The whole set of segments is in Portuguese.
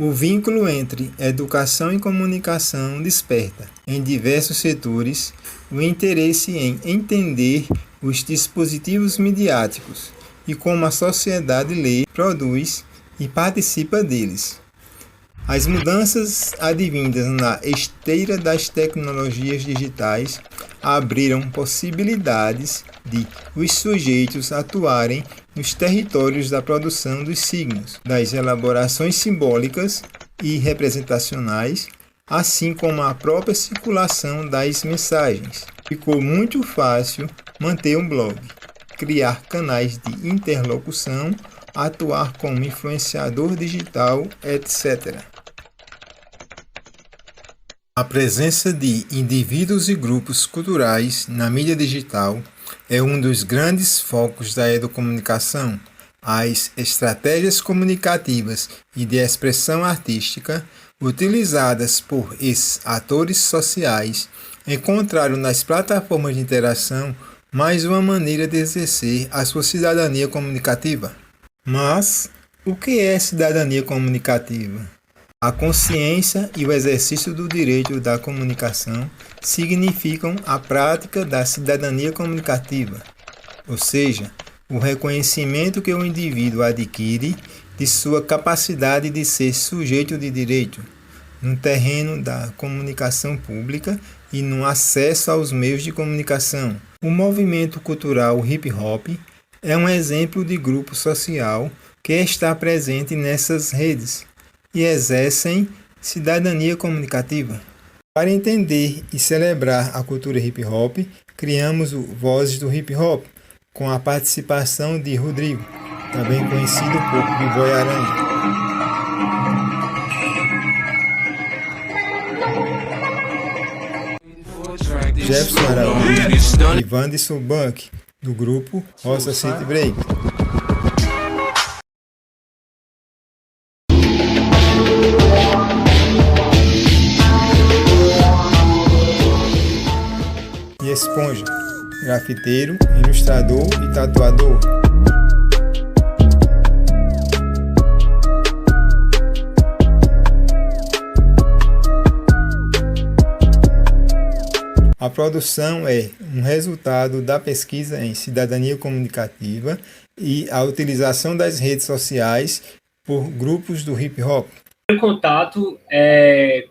O vínculo entre educação e comunicação desperta, em diversos setores, o interesse em entender os dispositivos midiáticos e como a sociedade lê, produz e participa deles. As mudanças advindas na esteira das tecnologias digitais abriram possibilidades de os sujeitos atuarem nos territórios da produção dos signos, das elaborações simbólicas e representacionais, assim como a própria circulação das mensagens. Ficou muito fácil manter um blog, criar canais de interlocução, atuar como influenciador digital, etc. A presença de indivíduos e grupos culturais na mídia digital é um dos grandes focos da educomunicação. As estratégias comunicativas e de expressão artística utilizadas por esses atores sociais encontraram nas plataformas de interação mais uma maneira de exercer a sua cidadania comunicativa. Mas o que é cidadania comunicativa? A consciência e o exercício do direito da comunicação significam a prática da cidadania comunicativa, ou seja, o reconhecimento que o indivíduo adquire de sua capacidade de ser sujeito de direito, no terreno da comunicação pública e no acesso aos meios de comunicação. O movimento cultural hip-hop é um exemplo de grupo social que está presente nessas redes e exercem cidadania comunicativa. Para entender e celebrar a cultura hip-hop, criamos o Vozes do Hip-Hop, com a participação de Rodrigo, também conhecido por B-Boy Aranha. Jefferson Araújo e Wanderson Bank, do grupo Roça City Break. E Esponja, grafiteiro, ilustrador e tatuador. A produção é um resultado da pesquisa em cidadania comunicativa e a utilização das redes sociais por grupos do hip hop. Contato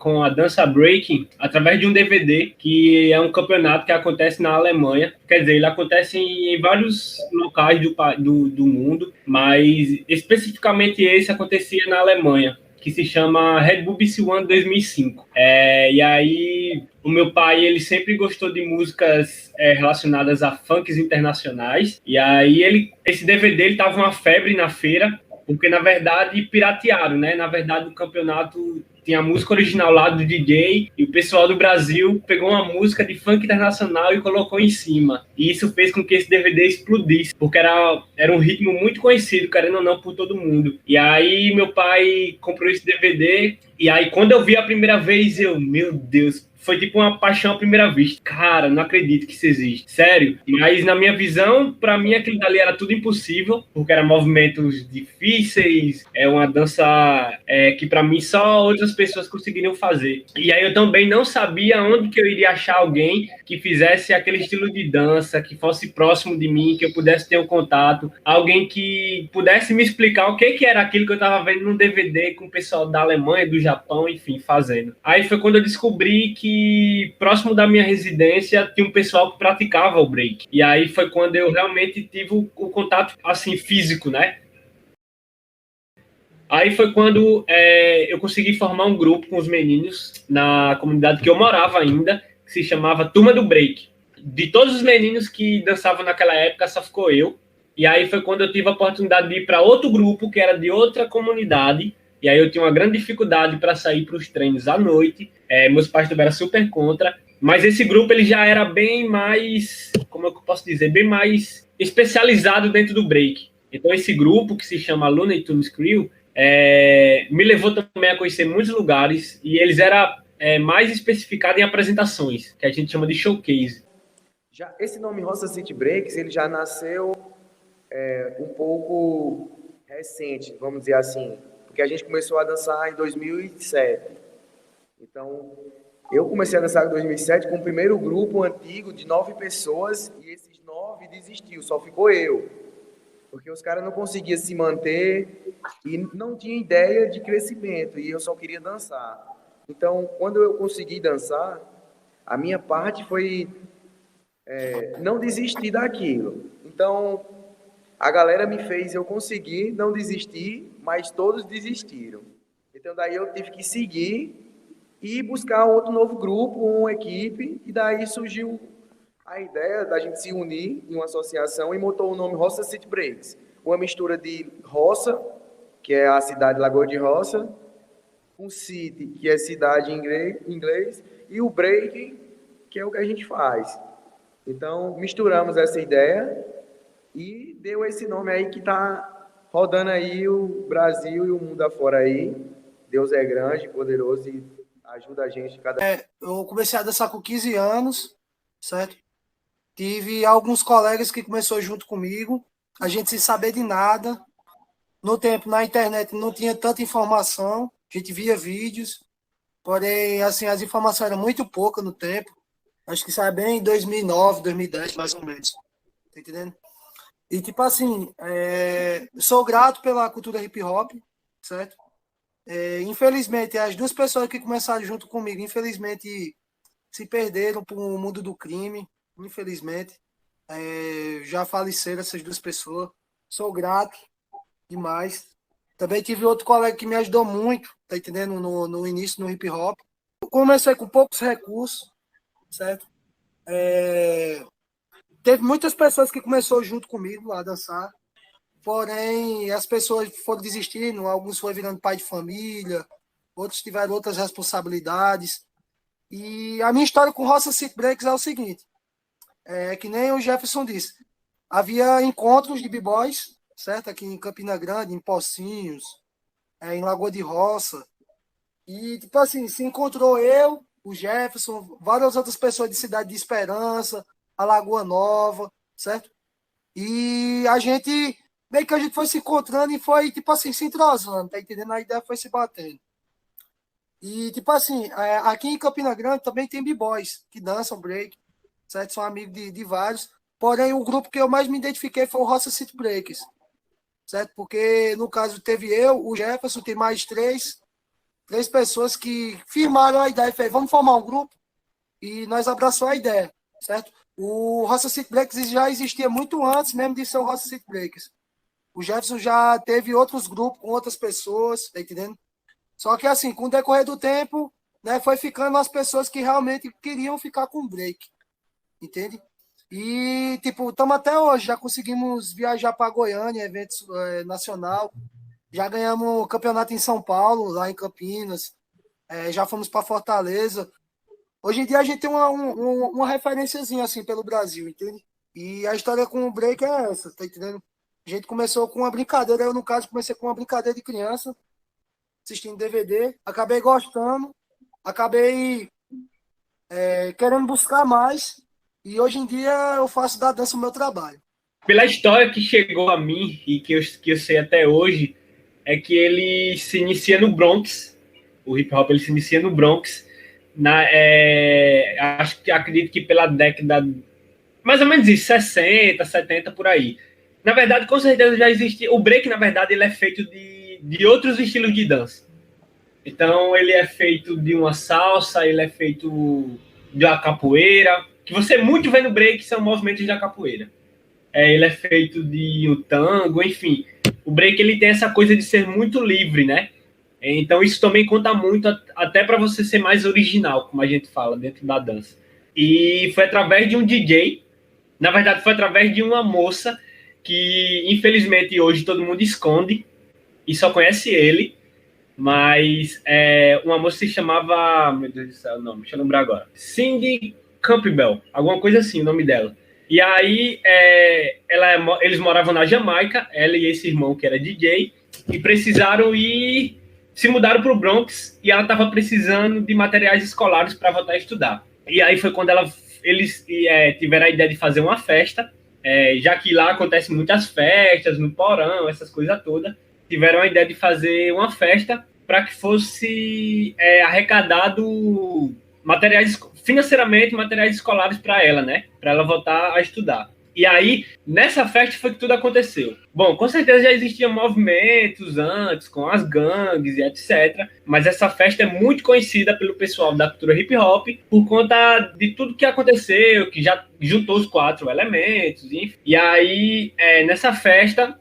com a dança breaking através de um DVD, que é um campeonato que acontece na Alemanha. Quer dizer, ele acontece em vários locais do mundo, mas especificamente esse acontecia na Alemanha, que se chama Red Bull BC One 2005. E aí, o meu pai, ele sempre gostou de músicas relacionadas a funks internacionais, e aí esse DVD, ele tava uma febre na feira, porque, na verdade, piratearam, né? Na verdade, o campeonato tinha a música original lá do DJ e o pessoal do Brasil pegou uma música de funk internacional e colocou em cima. E isso fez com que esse DVD explodisse, porque era um ritmo muito conhecido, querendo ou não, por todo mundo. E aí, meu pai comprou esse DVD e aí, quando eu vi a primeira vez, meu Deus, foi tipo uma paixão à primeira vista. Cara, não acredito que isso existe. Sério. Mas na minha visão, pra mim aquilo dali era tudo impossível, porque eram movimentos difíceis, uma dança que pra mim só outras pessoas conseguiriam fazer. E aí eu também não sabia onde que eu iria achar alguém que fizesse aquele estilo de dança, que fosse próximo de mim, que eu pudesse ter um contato, alguém que pudesse me explicar o que era aquilo que eu tava vendo no DVD com o pessoal da Alemanha, do Japão, enfim, fazendo. Aí foi quando eu descobri que próximo da minha residência tinha um pessoal que praticava o break. E aí foi quando eu realmente tive o contato, assim, físico, né? Aí foi quando eu consegui formar um grupo com os meninos na comunidade que eu morava ainda, que se chamava Turma do Break. De todos os meninos que dançavam naquela época, só ficou eu. E aí foi quando eu tive a oportunidade de ir para outro grupo, que era de outra comunidade. E aí eu tinha uma grande dificuldade para sair para os treinos à noite. Meus pais também eram super contra. Mas esse grupo ele já era bem mais, como eu posso dizer, bem mais especializado dentro do break. Então esse grupo, que se chama Looney Tunes Crew, me levou também a conhecer muitos lugares. E eles eram mais especificados em apresentações, que a gente chama de showcase. Já esse nome Roça City Breaks, ele já nasceu um pouco recente, vamos dizer assim. porque a gente começou a dançar em 2007. Então, eu comecei a dançar em 2007 com o primeiro grupo antigo de 9 pessoas e esses 9 desistiu, só ficou eu. Porque os caras não conseguiam se manter e não tinha ideia de crescimento e eu só queria dançar. Então, quando eu consegui dançar, a minha parte foi não desistir daquilo. Então, a galera me fez eu conseguir não desistir, mas todos desistiram. Então, daí eu tive que seguir e buscar outro novo grupo, uma equipe, e daí surgiu a ideia da gente se unir em uma associação e montou o nome Roça City Breaks. Uma mistura de roça, que é a cidade de Lagoa de Roça, com city, que é cidade em inglês, e o break, que é o que a gente faz. Então, misturamos essa ideia e deu esse nome aí que está rodando aí o Brasil e o mundo afora aí. Deus é grande, poderoso e ajuda a gente cada Eu comecei a dançar com 15 anos, certo? Tive alguns colegas que começaram junto comigo, a gente sem saber de nada. No tempo, na internet, não tinha tanta informação, a gente via vídeos, porém, assim, as informações eram muito poucas no tempo. Acho que sai bem em 2009, 2010, mais ou menos. Tá entendendo? E, tipo assim, sou grato pela cultura hip hop, certo? Infelizmente, as duas pessoas que começaram junto comigo, infelizmente, se perderam para o mundo do crime, infelizmente. Já faleceram essas duas pessoas. Sou grato demais. Também tive outro colega que me ajudou muito, tá entendendo? No início, no hip hop. Eu comecei com poucos recursos, certo? Teve muitas pessoas que começaram junto comigo a dançar, porém as pessoas foram desistindo, alguns foram virando pai de família, outros tiveram outras responsabilidades. E a minha história com Roça City Breaks é o seguinte, que nem o Jefferson disse, havia encontros de b-boys, certo? Aqui em Campina Grande, em Pocinhos, em Lagoa de Roça, e tipo assim, se encontrou eu, o Jefferson, várias outras pessoas de Cidade de Esperança, a Lagoa Nova, certo? E a gente, meio que a gente foi se encontrando e foi, tipo assim, se entrosando, tá entendendo? A ideia foi se batendo. E, tipo assim, aqui em Campina Grande também tem b-boys que dançam break, certo? São amigos de vários. Porém, o grupo que eu mais me identifiquei foi o Roça City Breaks, certo? Porque, no caso, teve eu, o Jefferson, tem mais três pessoas que firmaram a ideia e fez, vamos formar um grupo, e nós abraçamos a ideia, certo? O Roça City Breaks já existia muito antes mesmo de ser o Roça City Breaks. O Jefferson já teve outros grupos com outras pessoas, tá entendendo? Só que assim, com o decorrer do tempo, né, foi ficando as pessoas que realmente queriam ficar com o break, entende? E, tipo, estamos até hoje, já conseguimos viajar para Goiânia, eventos nacional, já ganhamos campeonato em São Paulo, lá em Campinas, já fomos para Fortaleza. Hoje em dia a gente tem uma referenciazinha assim pelo Brasil, entende? E a história com o break é essa, tá entendendo? A gente começou com uma brincadeira, eu no caso comecei com uma brincadeira de criança, assistindo DVD, acabei gostando, acabei querendo buscar mais, e hoje em dia eu faço da dança o meu trabalho. Pela história que chegou a mim e que eu sei até hoje, é que ele se inicia no Bronx, o hip hop ele se inicia no Bronx, acredito que pela década, mais ou menos isso, 60, 70, por aí. Na verdade, com certeza já existia, o break, na verdade, ele é feito de outros estilos de dança. Então, ele é feito de uma salsa, ele é feito de uma capoeira, que você muito vê no break são movimentos da capoeira. Ele é feito de um tango, enfim. O break ele tem essa coisa de ser muito livre, né? Então isso também conta muito até para você ser mais original, como a gente fala, dentro da dança. E foi através de um DJ, na verdade foi através de uma moça que infelizmente hoje todo mundo esconde e só conhece ele, mas uma moça se chamava, meu Deus do céu, não, deixa eu lembrar agora, Cindy Campbell, alguma coisa assim o nome dela. E aí eles moravam na Jamaica, ela e esse irmão que era DJ, e precisaram se mudaram para o Bronx, e ela estava precisando de materiais escolares para voltar a estudar. E aí foi quando eles tiveram a ideia de fazer uma festa, já que lá acontecem muitas festas, no porão, essas coisas todas. tiveram a ideia de fazer uma festa para que fosse arrecadado financeiramente materiais escolares para ela, né? Para ela voltar a estudar. E aí, nessa festa foi que tudo aconteceu. Bom, com certeza já existiam movimentos antes, com as gangues e etc. Mas essa festa é muito conhecida pelo pessoal da cultura hip hop por conta de tudo que aconteceu, que já juntou os 4 elementos, enfim. E aí, nessa festa,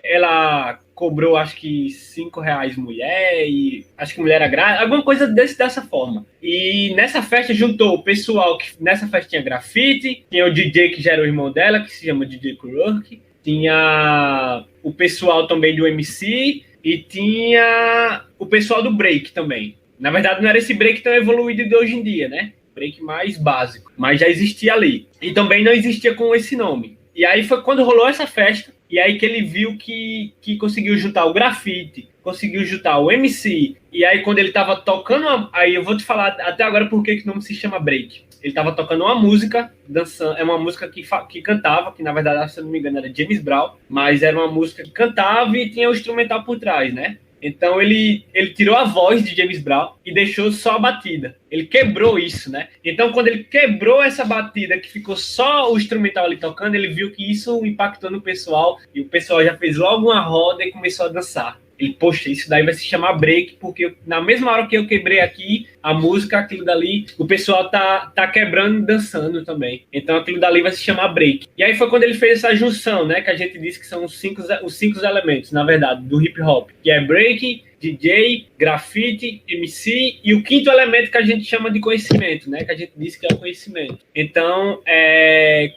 ela cobrou, acho que R$ 5 mulher, e acho que mulher era grátis, alguma coisa dessa forma. E nessa festa juntou o pessoal que nessa festa tinha grafite, tinha o DJ que já era o irmão dela, que se chama DJ Kuruk, tinha o pessoal também do MC e tinha o pessoal do break também. Na verdade, não era esse break tão evoluído de hoje em dia, né? Break mais básico, mas já existia ali. E também não existia com esse nome. E aí foi quando rolou essa festa, e aí que ele viu que conseguiu juntar o grafite, conseguiu juntar o MC, e aí quando ele tava tocando, aí eu vou te falar até agora por que o nome se chama break. Ele tava tocando uma música, dançando, é uma música que cantava, que na verdade, se eu não me engano, era James Brown, mas era uma música que cantava e tinha o instrumental por trás, né? Então ele tirou a voz de James Brown e deixou só a batida. Ele quebrou isso, né? Então quando ele quebrou essa batida, que ficou só o instrumental ali tocando, ele viu que isso impactou no pessoal e o pessoal já fez logo uma roda e começou a dançar. Ele, poxa, isso daí vai se chamar break, porque na mesma hora que eu quebrei aqui a música, aquilo dali, o pessoal tá quebrando e dançando também. Então aquilo dali vai se chamar break. E aí foi quando ele fez essa junção, né, que a gente disse que são os cinco elementos, na verdade, do hip hop, que é break, DJ, grafite, MC e o quinto elemento que a gente chama de conhecimento, né? Que a gente disse que é o conhecimento. Então,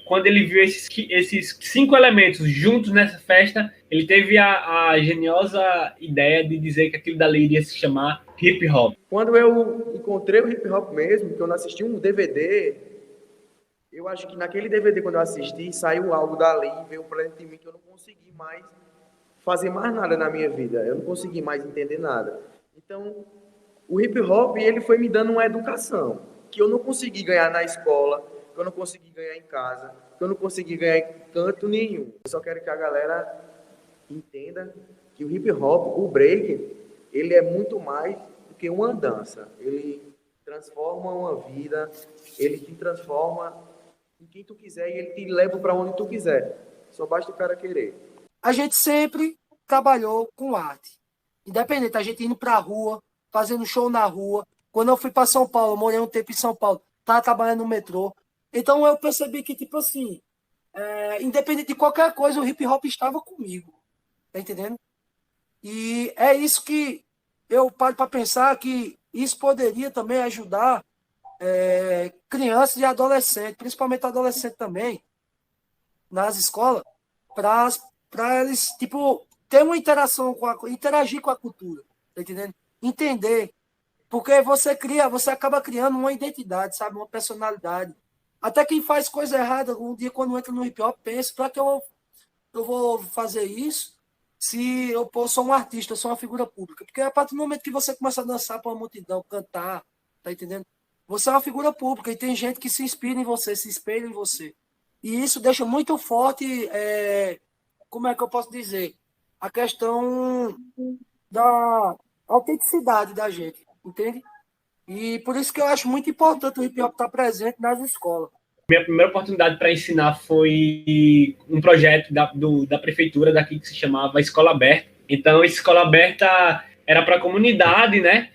quando ele viu esses 5 elementos juntos nessa festa, ele teve a geniosa ideia de dizer que aquilo dali iria se chamar hip hop. Quando eu encontrei o hip hop mesmo, que eu não assisti um DVD, eu acho que naquele DVD, quando eu assisti, saiu algo dali, veio pra dentro de mim que eu não consegui mais fazer mais nada na minha vida. Eu não consegui mais entender nada. Então, o hip hop, ele foi me dando uma educação que eu não consegui ganhar na escola, que eu não consegui ganhar em casa, que eu não consegui ganhar em canto nenhum. Eu só quero que a galera entenda que o hip hop, o break, ele é muito mais do que uma dança. Ele transforma uma vida, ele te transforma em quem tu quiser e ele te leva para onde tu quiser. Só basta o cara querer. A gente sempre trabalhou com arte. Independente, a gente indo pra rua, fazendo show na rua. Quando eu fui para São Paulo, eu morei um tempo em São Paulo, tava trabalhando no metrô. Então eu percebi que, tipo assim, independente de qualquer coisa, o hip hop estava comigo. Tá entendendo? E é isso que eu paro para pensar, que isso poderia também ajudar crianças e adolescentes, principalmente adolescentes também, nas escolas, para eles, tipo, ter uma interação interagir com a cultura, tá entendendo? Entender. Porque você acaba criando uma identidade, sabe? Uma personalidade. Até quem faz coisa errada, um dia quando entra no hip hop, pensa, para que eu vou fazer isso se eu sou um artista, eu sou uma figura pública? Porque a partir do momento que você começa a dançar para uma multidão, cantar, tá entendendo? Você é uma figura pública e tem gente que se inspira em você, se espelha em você. E isso deixa muito forte, como é que eu posso dizer? A questão da autenticidade da gente, entende? E por isso que eu acho muito importante o hip hop estar presente nas escolas. Minha primeira oportunidade para ensinar foi um projeto da prefeitura daqui que se chamava Escola Aberta. Então, a Escola Aberta era para a comunidade, né?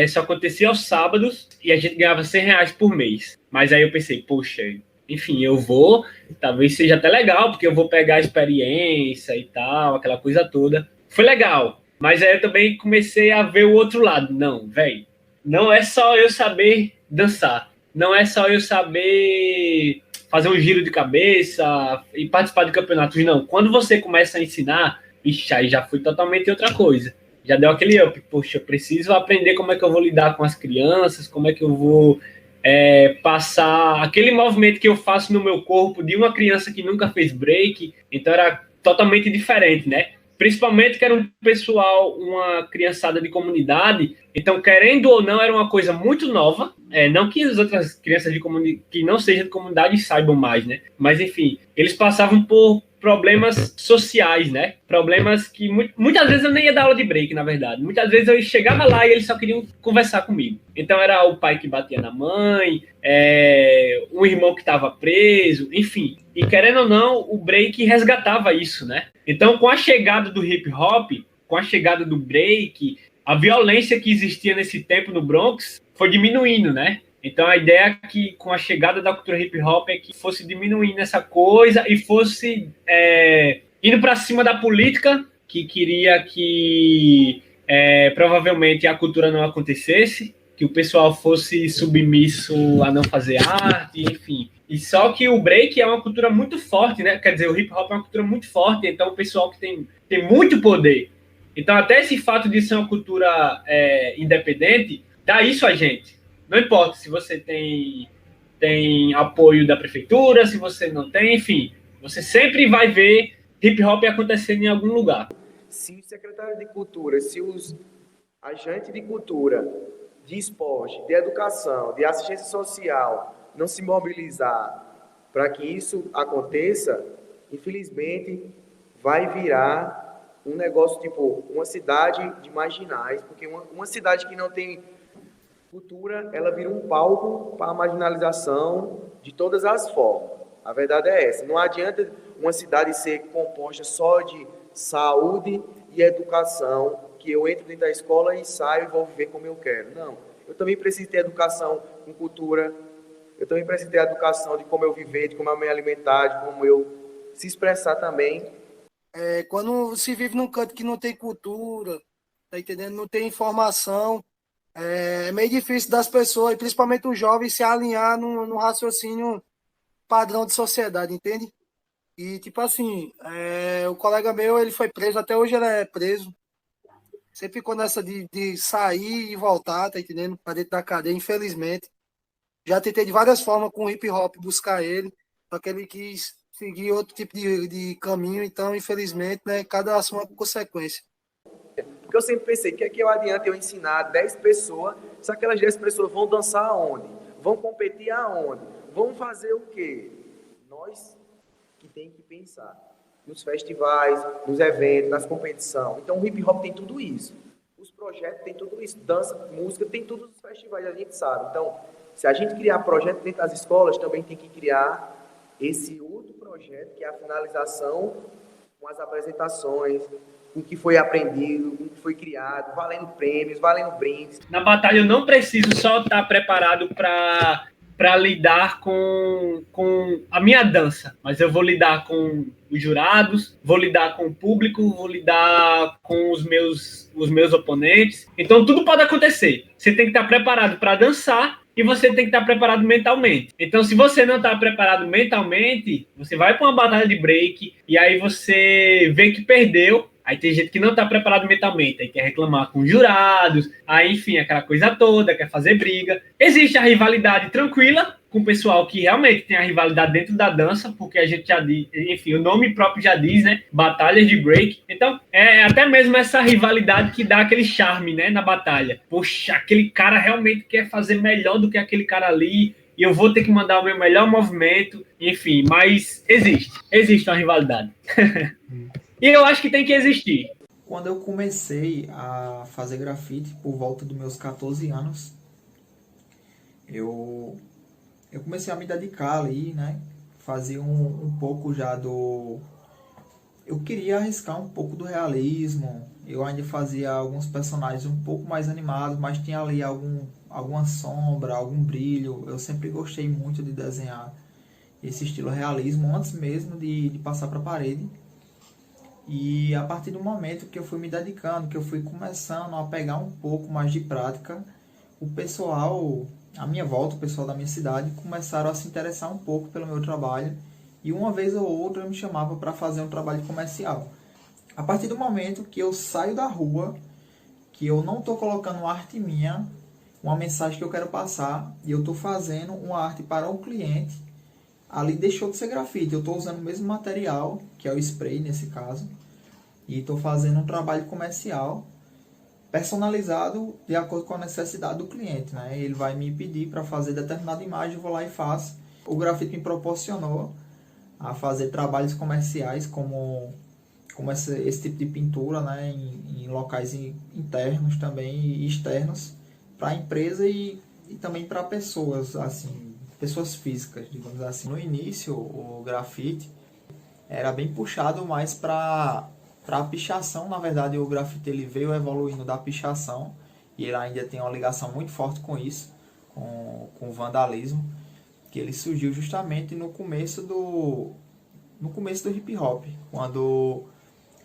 Só acontecia aos sábados e a gente ganhava R$100 por mês. Mas aí eu pensei, poxa, enfim, eu vou, talvez seja até legal, porque eu vou pegar a experiência e tal, aquela coisa toda. Foi legal, mas aí eu também comecei a ver o outro lado. Não, velho, não é só eu saber dançar, não é só eu saber fazer um giro de cabeça e participar de campeonatos, não. Quando você começa a ensinar, ixi, aí já foi totalmente outra coisa. Já deu aquele up, poxa, eu preciso aprender como é que eu vou lidar com as crianças, como é que eu vou passar aquele movimento que eu faço no meu corpo de uma criança que nunca fez break. Então era totalmente diferente, né? Principalmente que era um pessoal, uma criançada de comunidade, então querendo ou não era uma coisa muito nova, não que as outras crianças que não sejam de comunidade saibam mais, né? Mas enfim, eles passavam por problemas sociais, né? Problemas que muitas vezes eu nem ia dar aula de break, na verdade. Muitas vezes eu chegava lá e eles só queriam conversar comigo. Então era o pai que batia na mãe, um irmão que estava preso, enfim. E querendo ou não, o break resgatava isso, né? Então, com a chegada do hip hop, com a chegada do break, a violência que existia nesse tempo no Bronx foi diminuindo, né? Então, a ideia é que, com a chegada da cultura hip-hop, é que fosse diminuindo essa coisa e fosse indo para cima da política, que queria que provavelmente a cultura não acontecesse, que o pessoal fosse submisso a não fazer arte, enfim. E só que o break é uma cultura muito forte, né? Quer dizer, o hip-hop é uma cultura muito forte, então o pessoal que tem muito poder. Então, até esse fato de ser uma cultura independente, dá isso a gente. Não importa se você tem apoio da prefeitura, se você não tem, enfim. Você sempre vai ver hip-hop acontecendo em algum lugar. Se o secretário de Cultura, se os agentes de cultura, de esporte, de educação, de assistência social não se mobilizar para que isso aconteça, infelizmente vai virar um negócio tipo uma cidade de marginais, porque uma cidade que não tem cultura, ela vira um palco para a marginalização de todas as formas. A verdade é essa. Não adianta uma cidade ser composta só de saúde e educação, que eu entro dentro da escola e saio e vou viver como eu quero. Não. Eu também preciso ter educação com cultura. Eu também preciso ter educação de como eu viver, de como eu me alimentar, de como eu se expressar também. Quando se vive num canto que não tem cultura, tá entendendo? Não tem informação, é meio difícil das pessoas, e principalmente os jovens, se alinhar no raciocínio padrão de sociedade, entende? E, tipo assim, o colega meu, ele foi preso, até hoje ele é preso. Sempre ficou nessa de sair e voltar, tá entendendo? Pra dentro da cadeia, infelizmente. Já tentei de várias formas com o hip hop buscar ele, só que ele quis seguir outro tipo de caminho, então, infelizmente, né, cada ação é por consequência. Porque eu sempre pensei, o que é que eu adianta eu ensinar 10 pessoas, se aquelas 10 pessoas vão dançar aonde? Vão competir aonde? Vão fazer o quê? Nós que tem que pensar nos festivais, nos eventos, nas competições. Então o hip hop tem tudo isso. Os projetos têm tudo isso. Dança, música, tem tudo nos festivais, a gente sabe. Então, se a gente criar projeto dentro das escolas, também tem que criar esse outro projeto, que é a finalização com as apresentações, com o que foi aprendido, com o que foi criado, valendo prêmios, valendo brindes. Na batalha eu não preciso só estar preparado para lidar com a minha dança, mas eu vou lidar com os jurados, vou lidar com o público, vou lidar com os meus oponentes. Então tudo pode acontecer. Você tem que estar preparado para dançar e você tem que estar preparado mentalmente. Então, se você não está preparado mentalmente, você vai para uma batalha de break e aí você vê que perdeu. Aí tem gente que não está preparado mentalmente, aí quer reclamar com os jurados, aí enfim, aquela coisa toda, quer fazer briga. Existe a rivalidade tranquila com o pessoal que realmente tem a rivalidade dentro da dança, porque a gente já diz, enfim, o nome próprio já diz, né? Batalhas de break. Então, é até mesmo essa rivalidade que dá aquele charme, né, na batalha. Poxa, aquele cara realmente quer fazer melhor do que aquele cara ali, e eu vou ter que mandar o meu melhor movimento, enfim, mas existe uma rivalidade. E eu acho que tem que existir. Quando eu comecei a fazer grafite, por volta dos meus 14 anos, eu comecei a me dedicar ali, né? Fazia um pouco já do... Eu queria arriscar um pouco do realismo. Eu ainda fazia alguns personagens um pouco mais animados, mas tinha ali alguma sombra, algum brilho. Eu sempre gostei muito de desenhar esse estilo realismo, antes mesmo de passar para a parede. E a partir do momento que eu fui me dedicando, que eu fui começando a pegar um pouco mais de prática, o pessoal, à minha volta, o pessoal da minha cidade, começaram a se interessar um pouco pelo meu trabalho. E uma vez ou outra eu me chamava para fazer um trabalho comercial. A partir do momento que eu saio da rua, que eu não estou colocando uma arte minha, uma mensagem que eu quero passar, e eu estou fazendo uma arte para o cliente, ali deixou de ser grafite. Eu estou usando o mesmo material, que é o spray nesse caso, e estou fazendo um trabalho comercial personalizado de acordo com a necessidade do cliente, né? Ele vai me pedir para fazer determinada imagem, eu vou lá e faço. O grafite me proporcionou a fazer trabalhos comerciais como esse tipo de pintura, né, em locais internos também e externos para a empresa e também para pessoas, assim, pessoas físicas, digamos assim. No início, o grafite era bem puxado mais para a pichação. Na verdade, o grafite ele veio evoluindo da pichação e ele ainda tem uma ligação muito forte com isso, com o vandalismo, que ele surgiu justamente no começo do hip hop,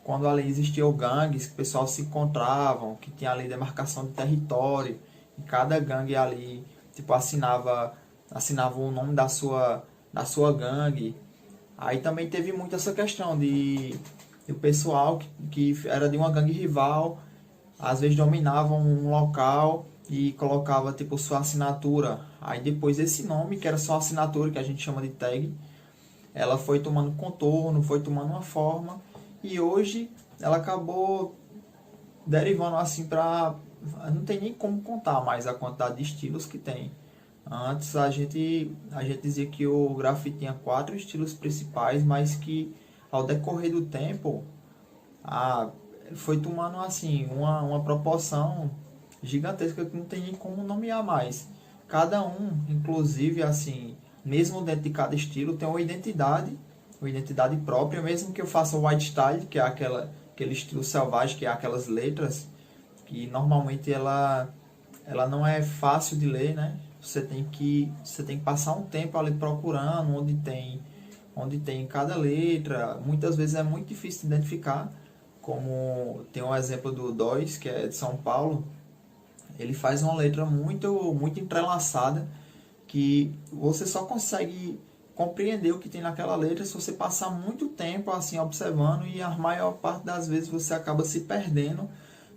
quando ali existiam gangues, que o pessoal se encontravam, que tinha ali demarcação de território, e cada gangue ali tipo assinava o nome da sua gangue. Aí também teve muito essa questão de o pessoal que era de uma gangue rival, às vezes dominavam um local e colocava tipo sua assinatura. Aí depois esse nome, que era só assinatura, que a gente chama de tag, ela foi tomando contorno, foi tomando uma forma, e hoje ela acabou derivando assim para... Não tem nem como contar mais a quantidade de estilos que tem. Antes a gente dizia que o grafite tinha 4 estilos principais, mas que ao decorrer do tempo foi tomando assim uma proporção gigantesca que não tem nem como nomear mais. Cada um, inclusive assim, mesmo dentro de cada estilo, tem uma identidade própria. Mesmo que eu faça o white style, que é aquele estilo selvagem, que é aquelas letras que normalmente ela não é fácil de ler, né? Você tem que passar um tempo ali procurando onde tem cada letra. Muitas vezes é muito difícil de identificar, como tem um exemplo do Dóis, que é de São Paulo. Ele faz uma letra muito, muito entrelaçada, que você só consegue compreender o que tem naquela letra se você passar muito tempo assim observando, e a maior parte das vezes você acaba se perdendo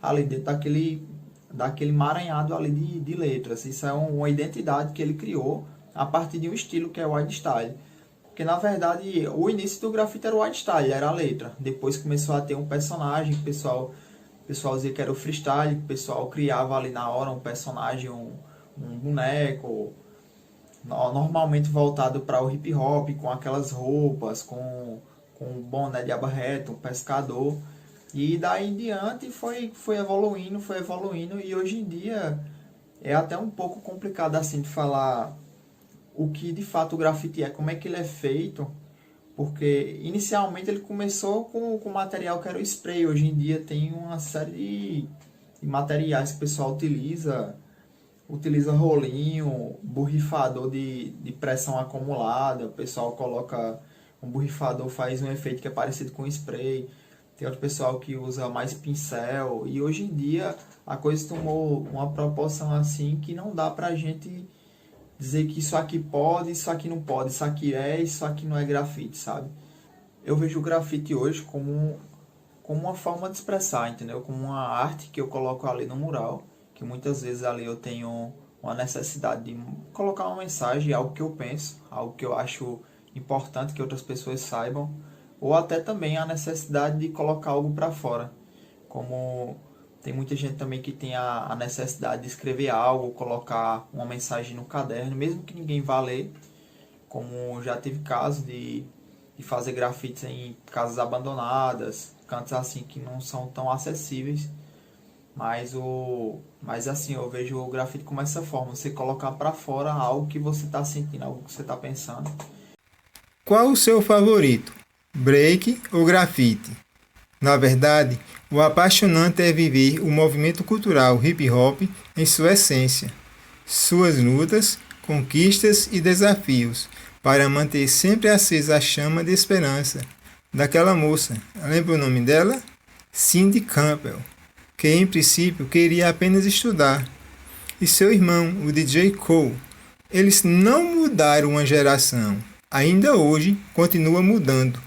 ali dentro daquele emaranhado ali de letras. Isso é uma identidade que ele criou a partir de um estilo que é o white style. Porque na verdade o início do grafite era o white style, era a letra. Depois começou a ter um personagem que o pessoal dizia que era o freestyle, que o pessoal criava ali na hora um personagem, um boneco, normalmente voltado para o hip hop, com aquelas roupas, com um boné de aba reta, um pescador. E daí em diante foi evoluindo, e hoje em dia é até um pouco complicado assim de falar o que de fato o grafite é, como é que ele é feito, porque inicialmente ele começou com material que era o spray. Hoje em dia tem uma série de materiais que o pessoal utiliza rolinho, borrifador de pressão acumulada. O pessoal coloca um borrifador, faz um efeito que é parecido com spray. Tem outro pessoal que usa mais pincel, e hoje em dia a coisa tomou uma proporção assim que não dá pra gente dizer que isso aqui pode, isso aqui não pode, isso aqui não é grafite, sabe? Eu vejo o grafite hoje como uma forma de expressar, entendeu? Como uma arte que eu coloco ali no mural, que muitas vezes ali eu tenho uma necessidade de colocar uma mensagem, algo que eu penso, algo que eu acho importante que outras pessoas saibam, ou até também a necessidade de colocar algo para fora. Como tem muita gente também que tem a necessidade de escrever algo, colocar uma mensagem no caderno, mesmo que ninguém vá ler, como já teve casos de fazer grafites em casas abandonadas, cantos assim que não são tão acessíveis. Mas assim, eu vejo o grafite como essa forma, você colocar para fora algo que você está sentindo, algo que você está pensando. Qual o seu favorito? Break ou grafite? Na verdade, o apaixonante é viver o movimento cultural hip hop em sua essência, suas lutas, conquistas e desafios, para manter sempre acesa a chama de esperança daquela moça. Lembra o nome dela? Cindy Campbell, que em princípio queria apenas estudar. E seu irmão, o DJ Cole. Eles não mudaram uma geração, ainda hoje continua mudando.